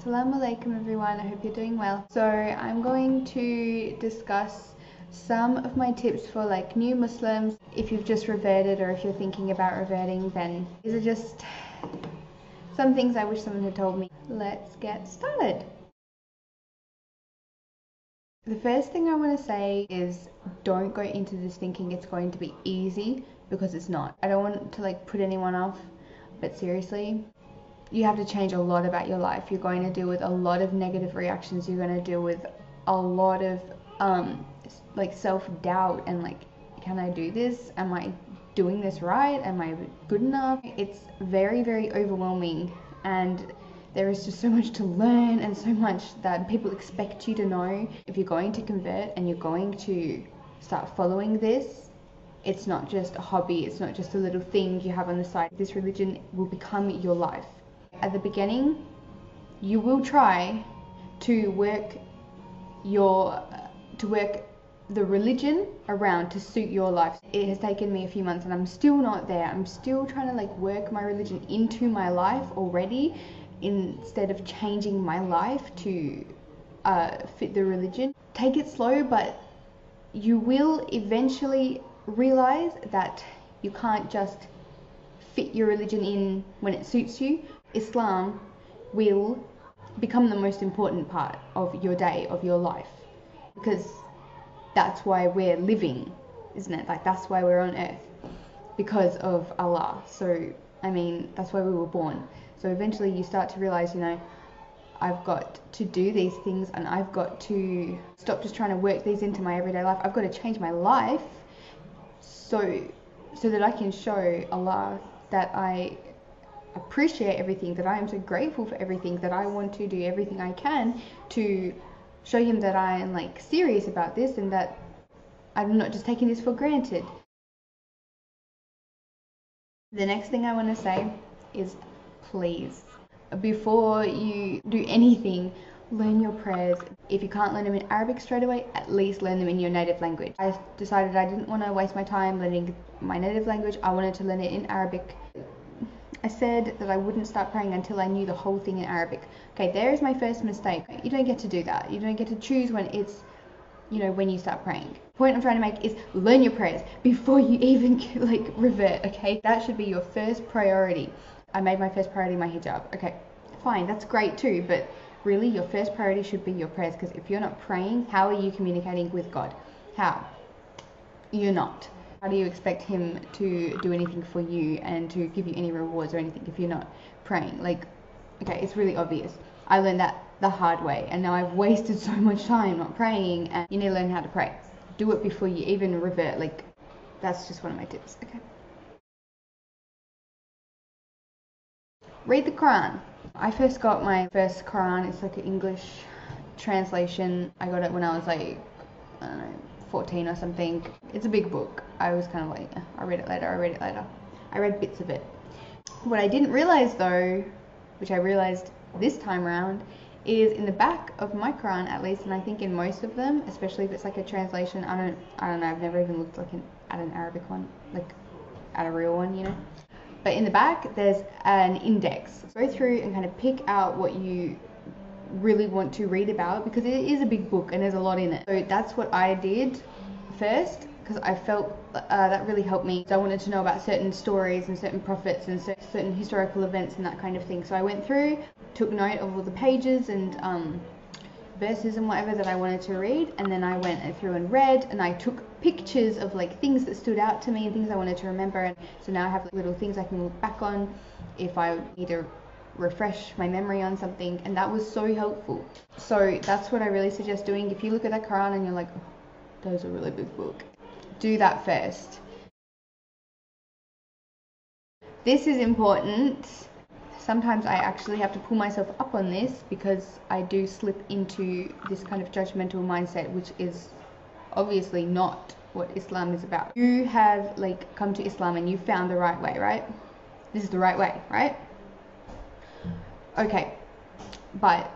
Assalamu alaikum everyone, I hope you're doing well. So I'm going to discuss some of my tips for like new Muslims. If you've just reverted or if you're thinking about reverting, then these are just some things I wish someone had told me. Let's get started. The first thing I want to say is don't go into this thinking it's going to be easy, because it's not. I don't want to like put anyone off, but seriously, you have to change a lot about your life. You're going to deal with a lot of negative reactions. You're going to deal with a lot of like self-doubt and like, can I do this? Am I doing this right? Am I good enough? It's very, very overwhelming, and there is just so much to learn and so much that people expect you to know. If you're going to convert and you're going to start following this, it's not just a hobby, it's not just a little thing you have on the side. This religion will become your life. At the beginning, you will try to work the religion around to suit your life. It has taken me a few months and I'm still not there. I'm still trying to like work my religion into my life already, instead of changing my life to fit the religion. Take it slow, but you will eventually realize that you can't just fit your religion in when it suits you. Islam will become the most important part of your day, of your life, because that's why we're living, isn't it? Like, that's why we're on earth, because of Allah. So I mean, that's why we were born. So eventually you start to realize, you know, I've got to do these things and I've got to stop just trying to work these into my everyday life. I've got to change my life so that I can show Allah that I appreciate everything, that I am so grateful for everything, that I want to do everything I can to show him that I am like serious about this and that I'm not just taking this for granted. The next thing I want to say is, please, before you do anything, learn your prayers. If you can't learn them in Arabic straight away, at least learn them in your native language. I decided I didn't want to waste my time learning my native language. I wanted to learn it in Arabic. I said that I wouldn't start praying until I knew the whole thing in Arabic. Okay, there is my first mistake. You don't get to do that. You don't get to choose when it's, you know, when you start praying. The point I'm trying to make is learn your prayers before you even like revert, okay? That should be your first priority. I made my first priority my hijab. Okay, fine, that's great too, but really your first priority should be your prayers, because if you're not praying, how are you communicating with God? How? You're not. How do you expect him to do anything for you and to give you any rewards or anything if you're not praying? Like, okay, it's really obvious. I learned that the hard way, and now I've wasted so much time not praying, and you need to learn how to pray. Do it before you even revert. Like, that's just one of my tips, okay? Read the Quran. I first got my first Quran, it's like an English translation. I got it when I was like, I don't know, 14 or something. It's a big book. I was kind of like, I'll read it later. I read bits of it. What I didn't realize though, which I realized this time around, is in the back of my Quran at least, and I think in most of them, especially if it's like a translation, I don't know, I've never even looked like at an Arabic one, like at a real one, you know. But in the back, there's an index. Go through and kind of pick out what you really want to read about, because it is a big book and there's a lot in it. So that's what I did first, because I felt that really helped me. So I wanted to know about certain stories and certain prophets and certain historical events and that kind of thing. So I went through, took note of all the pages and verses and whatever that I wanted to read, and then I went through and read, and I took pictures of like things that stood out to me and things I wanted to remember. And so now I have like, little things I can look back on if I need to refresh my memory on something, and that was so helpful. So that's what I really suggest doing. If you look at that Quran and you're like, oh, that was a really big book, do that first. This is important. Sometimes I actually have to pull myself up on this, because I do slip into this kind of judgmental mindset, which is obviously not what Islam is about. You have like come to Islam and you found the right way, right? This is the right way, right? Okay, but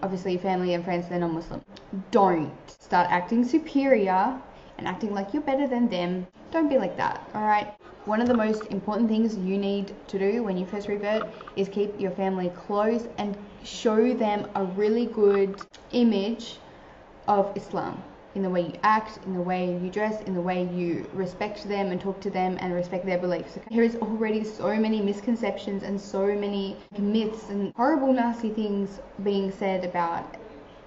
obviously family and friends, they're non-Muslim. Don't start acting superior and acting like you're better than them. Don't be like that, all right? One of the most important things you need to do when you first revert is keep your family close and show them a really good image of Islam, in the way you act, in the way you dress, in the way you respect them and talk to them and respect their beliefs. There is already so many misconceptions and so many myths and horrible, nasty things being said about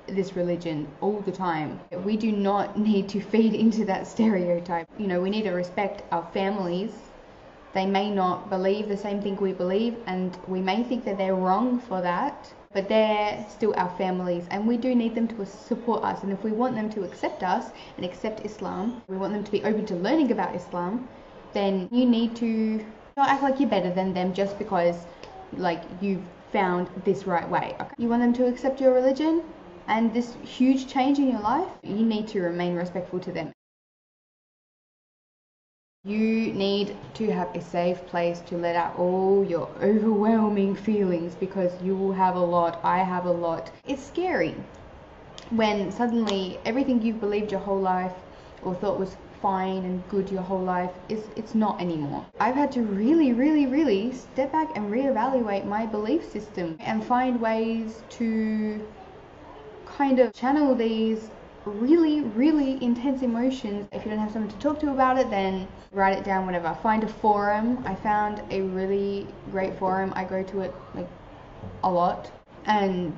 this religion all the time. We do not need to feed into that stereotype. You know, we need to respect our families. They may not believe the same thing we believe, and we may think that they're wrong for that, but they're still our families, and we do need them to support us. And if we want them to accept us and accept Islam, we want them to be open to learning about Islam, then you need to not act like you're better than them just because like you've found this right way. Okay? You want them to accept your religion and this huge change in your life, you need to remain respectful to them. You need to have a safe place to let out all your overwhelming feelings, because you will have a lot. I have a lot. It's scary when suddenly everything you've believed your whole life or thought was fine and good your whole life it's not anymore. I've had to really step back and reevaluate my belief system and find ways to kind of channel these really intense emotions. If you don't have someone to talk to about it, then write it down, whatever. Find a forum. I found a really great forum. I go to it like a lot, and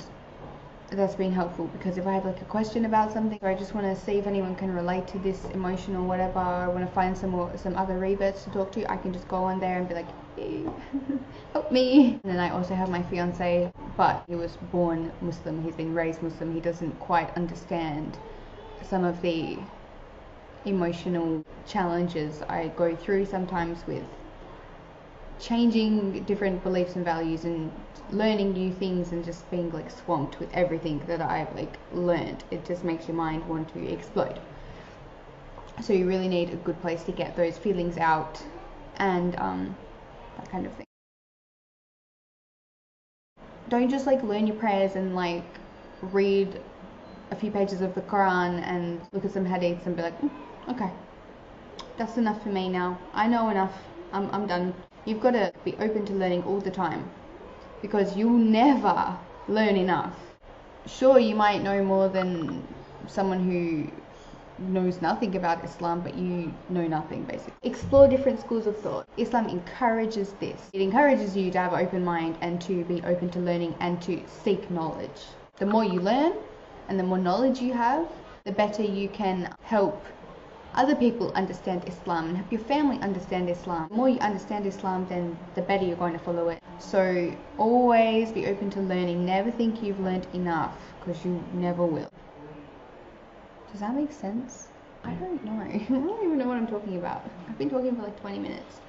that's been helpful, because if I have like a question about something, or I just want to see if anyone can relate to this emotion or whatever, I want to find some other reverts to talk to, I can just go on there and be like, hey, help me. And then I also have my fiance, but he was born Muslim, he's been raised Muslim, he doesn't quite understand some of the emotional challenges I go through sometimes with changing different beliefs and values and learning new things and just being like swamped with everything that I've like learned. It just makes your mind want to explode. So you really need a good place to get those feelings out and that kind of thing. Don't just like learn your prayers and like read a few pages of the Quran and look at some hadiths and be like, okay, that's enough for me now. I know enough. I'm done. You've got to be open to learning all the time, because you'll never learn enough. Sure, you might know more than someone who knows nothing about Islam, but you know nothing basically. Explore different schools of thought. Islam encourages this. It encourages you to have an open mind and to be open to learning and to seek knowledge. The more you learn and the more knowledge you have, the better you can help other people understand Islam and help your family understand Islam. The more you understand Islam, then the better you're going to follow it. So always be open to learning. Never think you've learned enough, because you never will. Does that make sense? I don't know. I don't even know what I'm talking about. I've been talking for like 20 minutes.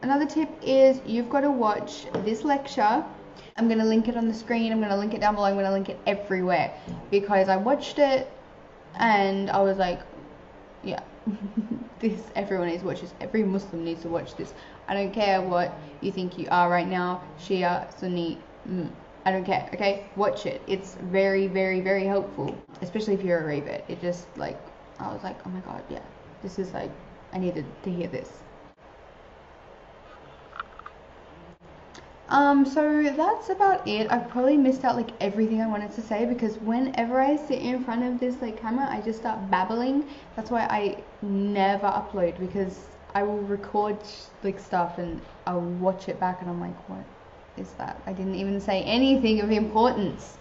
Another tip is you've got to watch this lecture. I'm going to link it on the screen. I'm going to link it down below. I'm going to link it everywhere, because I watched it and I was like, yeah, everyone needs to watch this. Every Muslim needs to watch this. I don't care what you think you are right now, Shia, Sunni, I don't care, okay? Watch it. It's very helpful, especially if you're a revert. It just like, I was like, oh my god, yeah, this is like, I needed to hear this. So that's about it. I probably missed out like everything I wanted to say, because whenever I sit in front of this like camera, I just start babbling. That's why I never upload, because I will record like stuff and I'll watch it back and I'm like, what is that? I didn't even say anything of importance.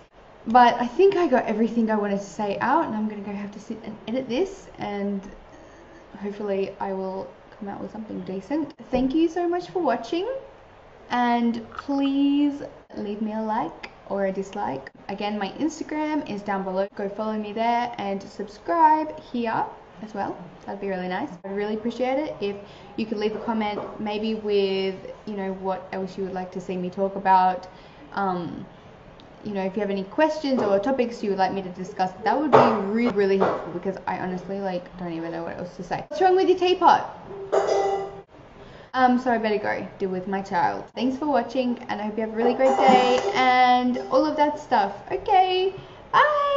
But I think I got everything I wanted to say out, and I'm gonna go have to sit and edit this, and hopefully I will come out with something decent. Thank you so much for watching. And please leave me a like or a dislike. Again, my Instagram is down below. Go follow me there and subscribe here as well. That'd be really nice. I'd really appreciate it if you could leave a comment, maybe with, you know, what else you would like to see me talk about. You know, if you have any questions or topics you would like me to discuss, that would be really helpful, because I honestly like don't even know what else to say. What's wrong with your teapot? So I better go deal with my child. Thanks for watching, and I hope you have a really great day and all of that stuff. Okay, bye!